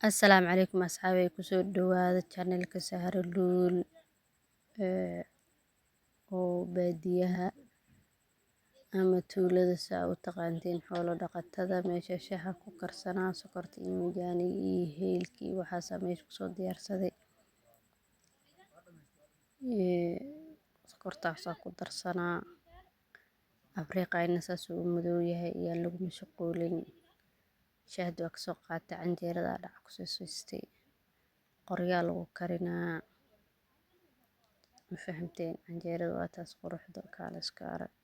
Assalaamu calaykum asxaabay kusoo dhawaada channelka Sahra Luul oo baadiyaha ama tuulada saa u taqaantiin xoolo dhaqatada meesha shaha ku karsanaa sokorta iyo majaaniga iyo heelkii waxaasaa meesha kusoo diyaarsaday sokortaasaa ku darsanaa abriiqayna saasuu u madow yahay iyaan lagu mashquulin shahad waa kasoo qaatay canjeerada dhac ku soo siistay qoryaa lagu karinaa ma fahamteen canjeerada waa taas quruxda kaala iska arag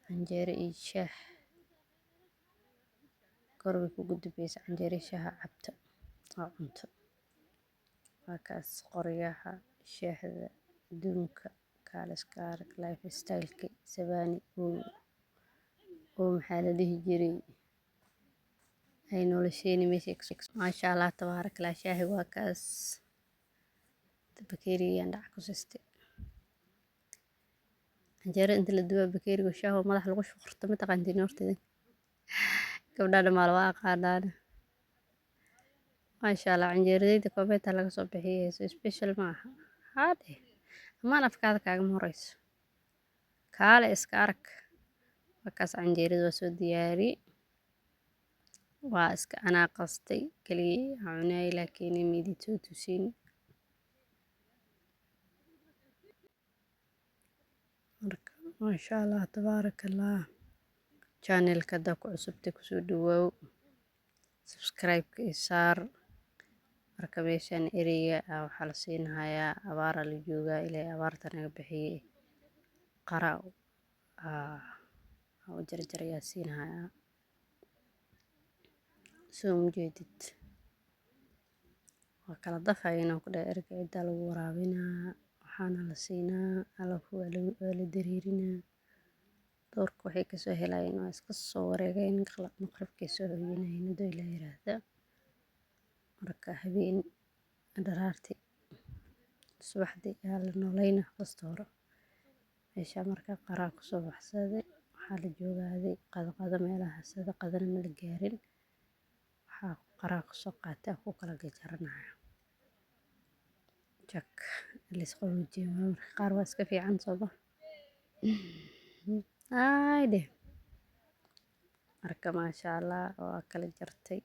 canjeero iyo shaah korbay ku gudbaysa canjeero iyo shaaha cabta oo cunto waa kaas qoryaha shaahda adduunka kaala iska arag lifestyle-ka sabaani oo maxaa la dhihi jiray ay nolosheeni meesha maasha allah tabaarak shaahi waa kaas bakeeriyaan dhac ku siistay canjeero inta la duba bakeeriga shaaho madax lagu shuqurto ma taqaantiin horteeda gabdhaha dhamaal waa aqaanaan maasha allah canjeeradayda koobeta laga soo bixiyay so special ma aha haade amaan afkaada kaagama horeyso kaale iska arag waa kaas canjeerada waa soo diyaari waa iska anaa qastay keligii cunay laakiin midi soo tusin marka maasha allah tabaarak allah channelka haddaa ku cusubtay kusoo dhawaaw subscribe-ka i saar marka meeshaan ereyga waxaa la siinahayaa abaara la joogaa ilaahay abaarta naga bixiyey qara u jarjarayaa siinahayaa soo mujeedid waa kala dafayna ku dhahay erga ciddaa lagu waraabinaa waxaana la siinaa alafu waa la dareerinaa doorka waxay kasoo helayeen waa iska soo wareegeen maqribkay soo hoyanayeen haduu ilaa yiraahda marka habeen dharaarti subaxdii ayaa la noolayna fasta hore meesha marka qaraa kusoo baxsaday waxaa la joogaaday qadqada meelaha sida qadana ma la gaarin waxaa qaraa kusoo qaatay ku kala gajaranaya jak lisqabojiyo marka qaar waa iska fiican sooba ayde marka maasha allah waa kala jartay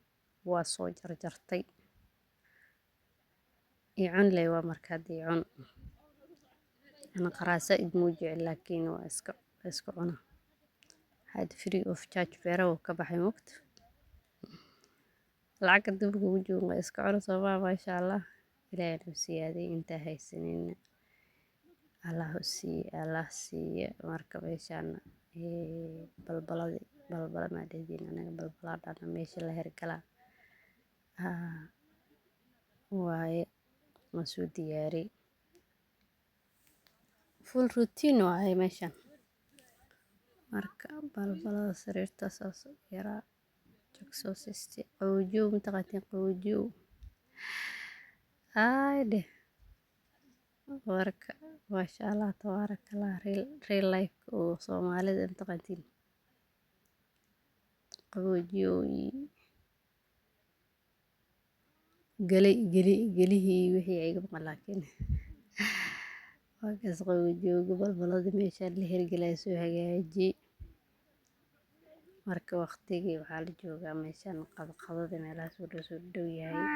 waa soo jarjartay icun leh waa marka haddii cun ana qaraasa idmuu jecel laakiin waa iska cuna had free of charge beera ka baxay moogta lacag dubka ugu jooga waa iska cuna soomaa maasha allah ilaahay noo siyaaday intaa haysanin allah siiya marka meeshaan balbala maa dhahdiin anaga balbalaa dhana meesha la hergalaa waaye waan soo diyaari full routine waaye meeshaan marka balbalada sariirta saas yaraa jag soo siistay qaboojiyow mataqaatiin qaboojiyow ayde marka maasha allah tabaarak allah real life oo soomaalida mataqaatiin qaboojiyow gelihii wixii ay maqan laakiin waa kaas qaboojiyowga balbalada meeshaan la hergalaya soo hagaaji marka waqtigii waxaa la joogaa meeshaan qadqadada meelahaas oo soo dhow yahay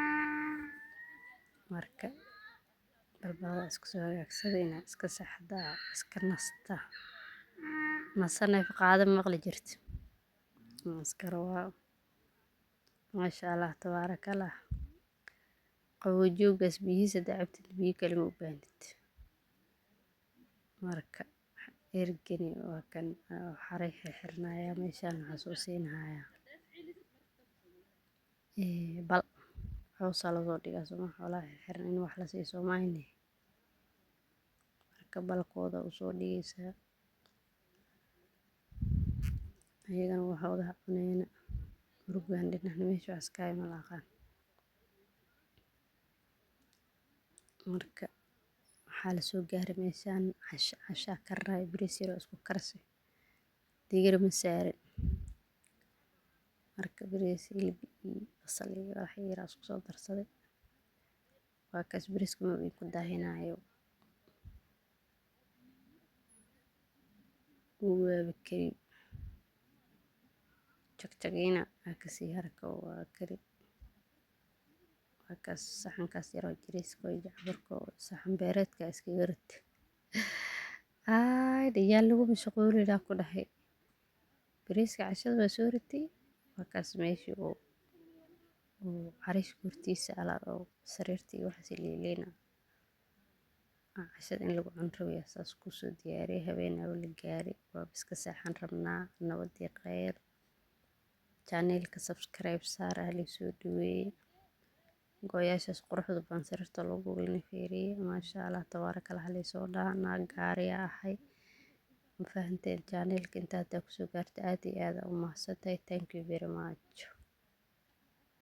marka balbalada iska soo hagaagsaday inaa iska saxdaa iska nasta nasanayf qaada maqli jirta iska rawaa maasha allah tabaarak allah qaboojiyowgaas biyihiisa haddaa cabtid biyo kale ma u baahnid marka ergani waa kan xaray xirnaaya meeshaan waxaa soo siinahayaa bal cawsaa lasoo dhigaa sooma xoolaha xiran in wax la siiyo soomahine marka balkooda usoo dhigaysaa ayagana waxooda cuneyna murgaan dhinacna meesha wax iska ma laaqaan marka waxaa la soo gaaray meeshaan cashaa karinayo bariis yar oo isku karsi digir ma saarin marka bariis hilib iyo basal iyo wax yar isku soo darsaday. Waa kaas bariiska ma ku daahinayo. Waa kari jagjagina kasii harka waa kari. Waa kaas saxankaas yaroo bariiska iyo jacburka saxan beereedka iska yarti. Dhiyaal lagu mashquuli daa ku dhahay. Bariiska cashada waa soo ritay. Waa kaas meeshii oo cariish kurtiisa oo sariirtii waxaas leelina. Cashada in lagu cunrawiya saas ku soo diyaariyay habeen la gaari. Waa biska saxan rabnaa nabadii khayr. Channel ka subscribe saar ahli soo dhuweey. Gooyaashaas quruxda baan sariirta loogu weynaa feeriye. Maasha Allah tabaaraka Allah soo dhaana gaari ahay. Ma fahanteen channel-ka inta aad ku soo gaartay aad iyo aad u mahadsantahay. Thank you very much.